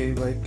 Oke, baik.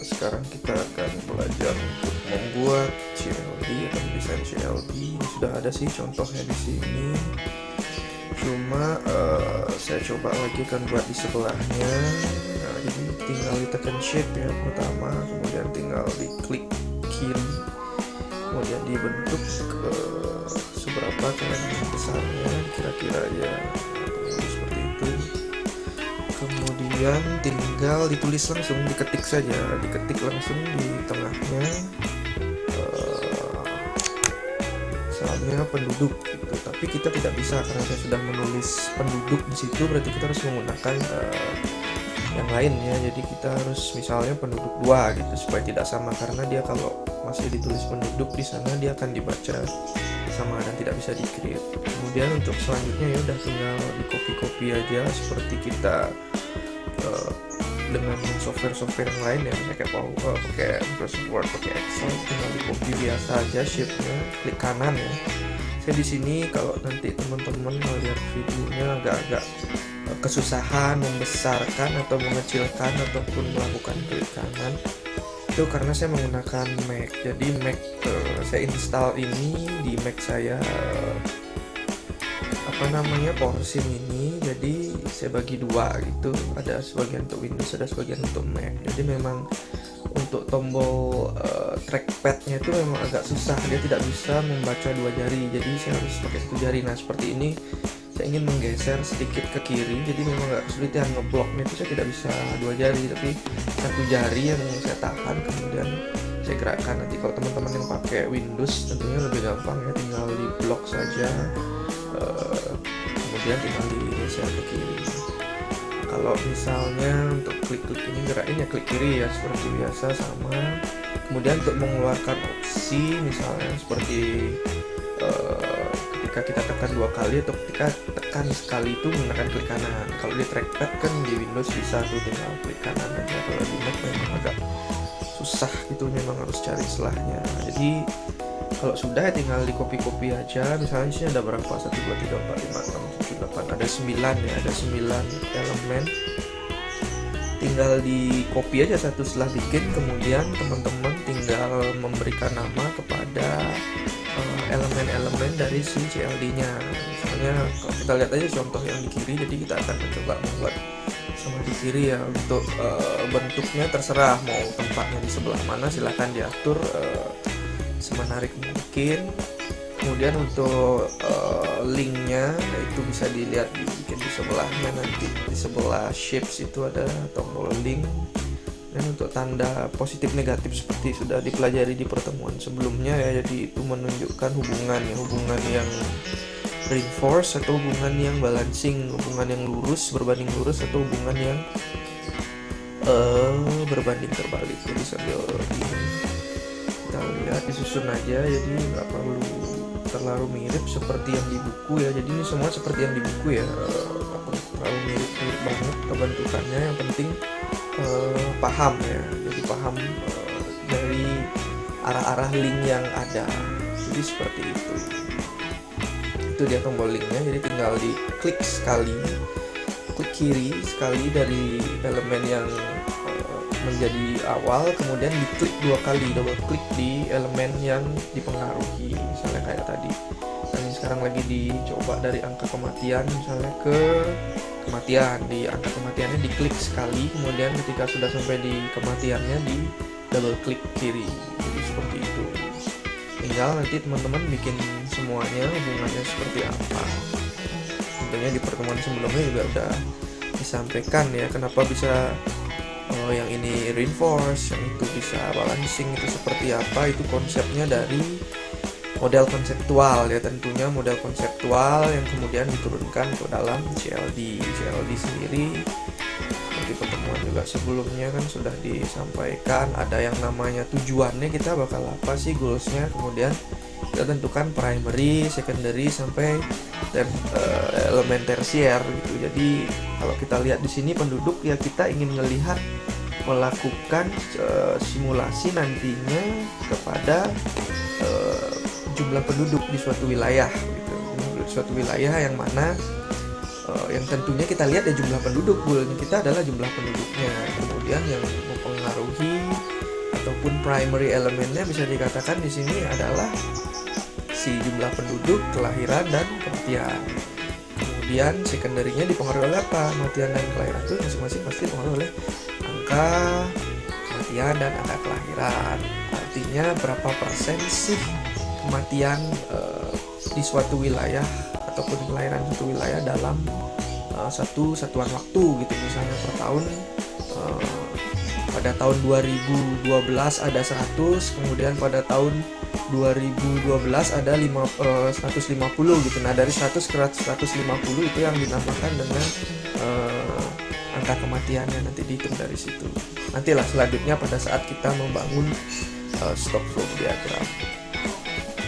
Sekarang kita akan belajar untuk membuat CLD atau desain CLD. Ini sudah ada sih contohnya di sini. Cuma saya coba lagi kan buat di sebelahnya. Nah, jadi tinggal ditekan shape ya pertama, kemudian tinggal diklik kiri, kemudian dibentuk seberapa kalian besarnya kira-kira ya, seperti itu. Kemudian tinggal ditulis langsung, diketik saja, diketik langsung di tengahnya, misalnya penduduk gitu. Tapi kita tidak bisa karena saya sudah menulis penduduk di situ, berarti kita harus menggunakan yang lain ya. Jadi kita harus misalnya penduduk 2 gitu supaya tidak sama, karena dia kalau masih ditulis penduduk di sana dia akan dibaca sama dan tidak bisa di-create. Kemudian untuk selanjutnya ya udah tinggal di copy aja seperti kita dengan software yang lain ya, misalnya kayak pakai Microsoft Word, pakai Excel, tinggal di copy biasa aja shape-nya, klik kanan ya. Saya di sini kalau nanti teman-teman melihat videonya agak-agak kesusahan membesarkan atau mengecilkan ataupun melakukan klik kanan, itu karena saya menggunakan Mac. Jadi Mac saya install ini di Mac saya, Porsim ini. Jadi saya bagi 2 gitu, ada sebagian untuk Windows, ada sebagian untuk Mac. Jadi memang untuk tombol trackpadnya itu memang agak susah, dia tidak bisa membaca 2 jari, jadi saya harus pakai 1 jari. Nah seperti ini saya ingin menggeser sedikit ke kiri, jadi memang agak kesulitan ngebloknya itu, saya tidak bisa 2 jari tapi 1 jari yang saya tahan kemudian saya gerakkan. Nanti kalau teman-teman yang pakai Windows tentunya lebih gampang ya, tinggal di blok saja, kemudian tinggal digeser ke kiri. Kalau misalnya untuk klik ini gerakin ya klik kiri ya seperti biasa sama. Kemudian untuk mengeluarkan opsi misalnya seperti ketika kita tekan 2 kali atau ketika tekan sekali itu menggunakan klik kanan. Kalau di trackpad kan di Windows bisa tuh tinggal klik kanan aja, kalau di Mac memang agak susah gitu, memang harus cari selahnya. Jadi kalau sudah ya tinggal di copy aja. Misalnya di sini ada berapa? 1, 2, 3, 4, 5, 6, 7, 8, ada 9 ya, ada 9 elemen. Tinggal di copy aja satu setelah bikin, kemudian teman-teman tinggal memberikan nama kepada elemen-elemen dari si CLD-nya. Misalnya kalau kita lihat aja contoh yang di kiri, jadi kita akan mencoba membuat sama di kiri ya. Untuk bentuknya terserah mau tempatnya di sebelah mana, silahkan diatur semenarik mungkin. Kemudian untuk linknya itu bisa dilihat dibikin di sebelahnya, nanti di sebelah shapes itu ada tombol link. Dan untuk tanda positif negatif seperti sudah dipelajari di pertemuan sebelumnya ya, jadi itu menunjukkan hubungan yang reinforce atau hubungan yang balancing, hubungan yang lurus berbanding lurus atau hubungan yang berbanding terbalik. Jadi sambil ini kita lihat disusun aja, jadi nggak perlu terlalu mirip seperti yang di buku ya. Jadi ini semua seperti yang di buku ya, nggak perlu terlalu mirip banget kebentukannya, yang penting paham ya, jadi paham dari arah-arah link yang ada. Jadi seperti itu dia tombol linknya. Jadi tinggal diklik sekali, klik kiri sekali dari elemen yang menjadi awal, kemudian diklik 2 kali, double klik di elemen yang dipengaruhi, misalnya kayak tadi. Dan ini sekarang lagi dicoba dari angka kematian misalnya ke kematian. Di angka kematiannya diklik sekali, kemudian ketika sudah sampai di kematiannya di double klik kiri. Jadi seperti itu. Tinggal nanti teman-teman bikin semuanya hubungannya seperti apa. Tentunya di pertemuan sebelumnya juga udah disampaikan ya kenapa bisa yang ini reinforce, yang itu bisa balancing, itu seperti apa. Itu konsepnya dari model konseptual ya, tentunya model konseptual yang kemudian diturunkan ke dalam CLD sendiri. Seperti pertemuan juga sebelumnya kan sudah disampaikan, ada yang namanya tujuannya, kita bakal apa sih goalsnya, kemudian kita tentukan primary, secondary sampai elemen tersier gitu. Jadi kalau kita lihat di sini penduduk ya, kita ingin melihat melakukan simulasi nantinya kepada jumlah penduduk di suatu wilayah gitu. Di suatu wilayah yang mana yang tentunya kita lihat ya jumlah penduduk. Goalnya kita adalah jumlah penduduknya. Kemudian yang mempengaruhi ataupun primary elemennya bisa dikatakan di sini adalah si jumlah penduduk, kelahiran dan kematian. Kemudian secondary-nya dipengaruhi oleh apa? Kematian dan kelahiran itu masing-masing pasti dipengaruhi oleh angka kematian dan angka kelahiran. Artinya berapa persen sih kematian di suatu wilayah ataupun kelahiran suatu wilayah dalam satu satuan waktu gitu. Misalnya per tahun pada tahun 2012 ada 100, kemudian pada tahun 2012 ada 150 gitu. Nah dari 100 ke 150 itu yang dinamakan dengan angka kematiannya, nanti dihitung dari situ. Nantilah selanjutnya pada saat kita membangun stock flow diagram.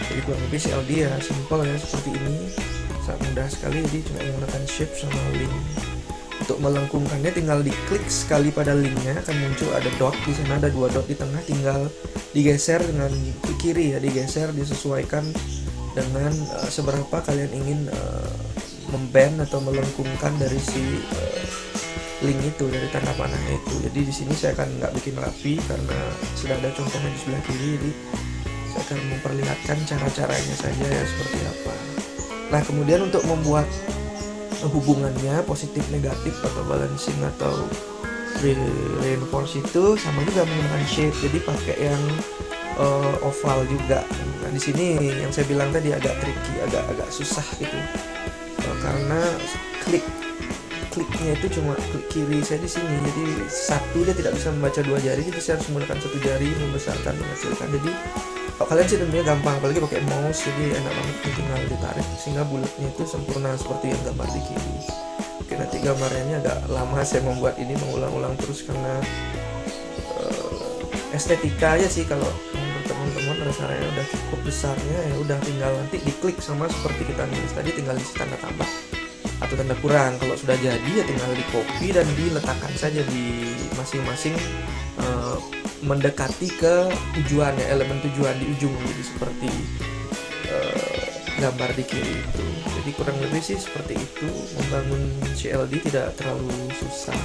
Jadi kurang lebih CLD ya simple ya seperti ini, sangat mudah sekali. Jadi cuma menggunakan shape sama link. Untuk melengkungkannya tinggal diklik sekali pada linknya, akan muncul ada dot di sana, ada 2 dot di tengah, tinggal digeser dengan ke kiri ya, digeser disesuaikan dengan seberapa kalian ingin memband atau melengkungkan dari si link itu, dari tanda panahnya itu. Jadi di sini saya akan nggak bikin rapi karena sudah ada contohnya di sebelah kiri, jadi saya akan memperlihatkan cara-caranya saja ya seperti apa. Nah kemudian untuk membuat hubungannya positif negatif atau balancing atau reinforce itu sama juga menggunakan shape, jadi pakai yang oval juga. Nah di sini yang saya bilang tadi agak tricky, agak susah gitu karena kliknya itu cuma klik kiri saya di sini, jadi satu dia tidak bisa membaca 2 jari, jadi saya harus menggunakan 1 jari membesarkan mengecilkan. Jadi kalau kalian sih tentunya gampang, apalagi pakai mouse, jadi enak banget, tinggal ditarik sehingga bulatnya itu sempurna seperti yang gambar di kiri. Oke, nanti gambarnya agak lama saya membuat ini, mengulang-ulang terus karena estetika aja sih. Kalau menurut teman-teman rasanya udah cukup besarnya, ya udah tinggal nanti diklik sama seperti kita nulis tadi, tinggal isi tanda tambah atau tanda kurang. Kalau sudah jadi ya tinggal di copy dan diletakkan saja di masing-masing mendekati ke tujuan ya, elemen tujuan di ujung, jadi seperti gambar di kiri itu. Jadi kurang lebih sih seperti itu. Membangun CLD tidak terlalu susah,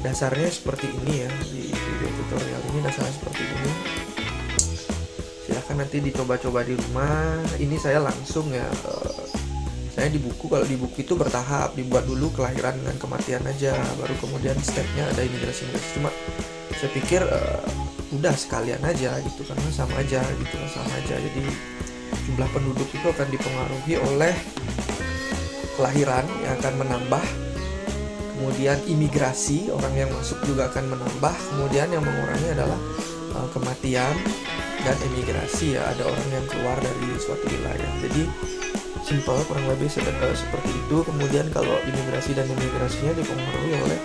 dasarnya seperti ini ya. Di video tutorial ini dasarnya seperti ini, silahkan nanti dicoba-coba di rumah. Ini saya langsung ya, saya di buku, kalau di buku itu bertahap, dibuat dulu kelahiran dan kematian aja, baru kemudian stepnya ada imigrasi. Cuma saya pikir udah sekalian aja gitu, karena sama aja gitu, sama aja. Jadi jumlah penduduk itu akan dipengaruhi oleh kelahiran yang akan menambah, kemudian imigrasi, orang yang masuk juga akan menambah, kemudian yang mengurangi adalah kematian dan emigrasi ya, ada orang yang keluar dari suatu wilayah. Jadi simple, kurang lebih seperti itu. Kemudian kalau imigrasi dan emigrasinya dipengaruhi oleh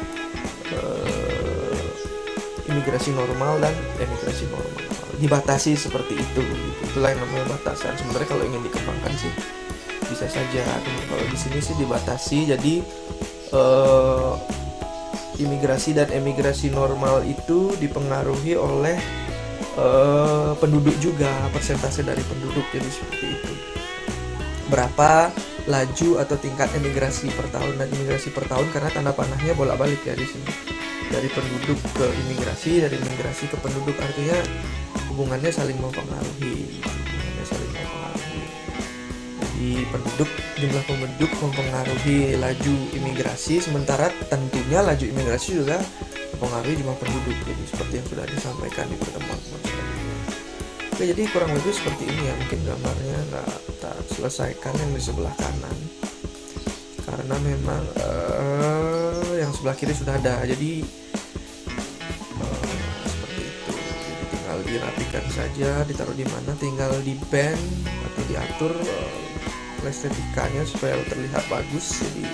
imigrasi normal dan emigrasi normal, dibatasi seperti itu gitu. Itulah yang namanya batasan. Sebenarnya kalau ingin dikembangkan sih bisa saja, kalau di sini sih dibatasi. Jadi imigrasi dan emigrasi normal itu dipengaruhi oleh penduduk juga, persentase dari penduduk. Jadi seperti itu, berapa laju atau tingkat emigrasi per tahun. Dan imigrasi per tahun karena tanda panahnya bolak-balik ya di sini, dari penduduk ke imigrasi, dari imigrasi ke penduduk, artinya hubungannya saling mempengaruhi. Jadi penduduk, jumlah penduduk mempengaruhi laju imigrasi, sementara tentunya laju imigrasi juga mempengaruhi jumlah penduduk. Jadi seperti yang sudah disampaikan di pertemuan sebelumnya. Oke, jadi kurang lebih seperti ini ya. Mungkin gambarnya nggak kita selesaikan yang di sebelah kanan karena memang yang sebelah kiri sudah ada, jadi seperti itu. Jadi tinggal dirapikan saja, ditaruh di mana, tinggal di band atau diatur estetikanya supaya terlihat bagus. Jadi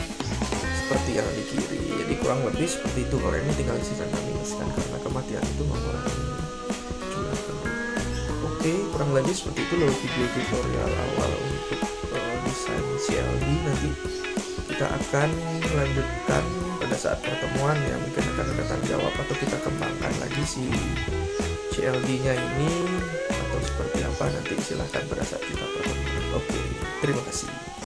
seperti yang di kiri. Jadi kurang lebih seperti itu. Kalau ini tinggal isi tanda minuskan karena kematian itu mengurangi jumlah penduduk. Oke, kurang lebih seperti itu loh video tutorial awal untuk desain CLD. Nanti kita akan lanjutkan pada saat pertemuan ya, mungkin akan ada tanya jawab atau kita kembangkan lagi si CLD nya ini atau seperti apa, nanti silahkan pada saat kita pertemuan. Oke, terima kasih.